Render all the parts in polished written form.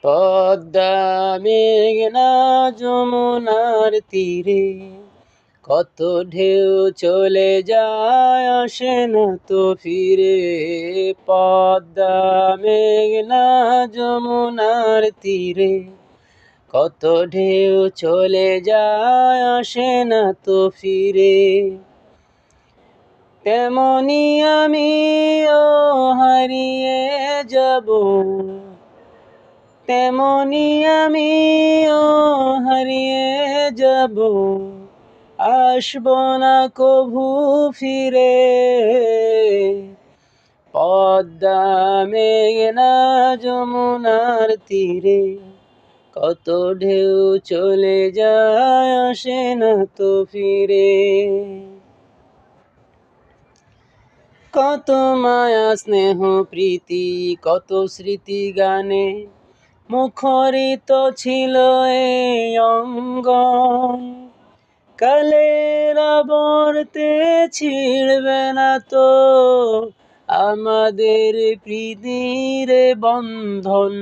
পদ্মা মেঘনা যমুনার তীরে কত ঢেউ চলে যায় আসে না তো ফিরে। পদ্মা মেঘনা যমুনার তীরে কত ঢেউ চলে যায় আসে না তো ফিরে। তেমনি আমিও হারিয়ে যাব, তেমনি আমিও হারিয়ে যাব, আসব না কভু ফিরে। পদ্মা মেঘনা যমুনার তীরে কত ঢেউ চলে যায় আসে না তো ফিরে। কত মায়া স্নেহ প্রীতি কত স্মৃতি গানে মুখরিত ছিল এই অঙ্গন। কালের আবর্তে ছিড়বে না তো আমাদের প্রীতির বন্ধন।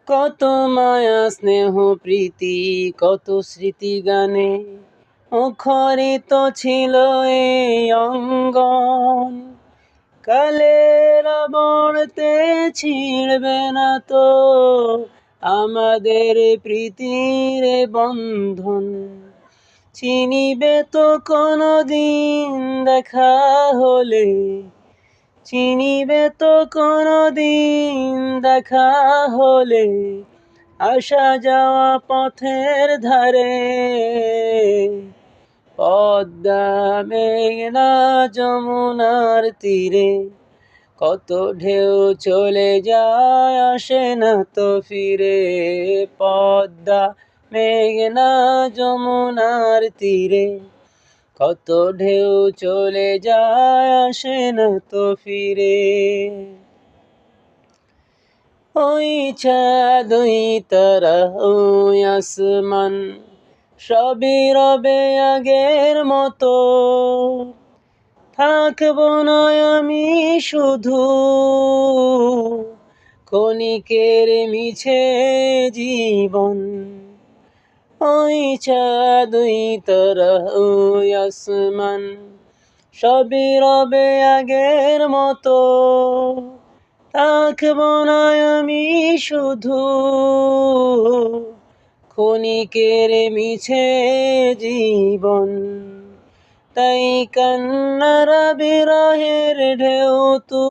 কত মায়া স্নেহ প্রীতি কত স্মৃতি গানে মুখরিত ছিল এই অঙ্গন। কালের আবর্তে ছিড়বে না তো আমাদের প্রীতির বন্ধন। চিনিবে তো কোনদিন দেখা হলে, চিনিবে তো কোনদিন দেখা হলে আসা যাওয়া পথের ধারে। পদ্মা মেঘনা যমুনার তীরে কত ঢেউ চলে যায় আসে না তো ফিরে। পদ্মা মেঘনা যমুনার তীরে কত ঢেউ চলে যায় আসে না তো ফিরে। ওই চাঁদ ওই তারা ওই আসমান সবই রবে আগের মতো। থাকবো না আমি শুধু ক্ষণিকের মিছে জীবন। ওই চাঁদ ওই তারা ওই আসমান সবই রবে আগের মতো। থাকবো না আমি শুধু ক্ষণিকের মিছে জীবন। তাই কান্নার বিরহের ঢেউ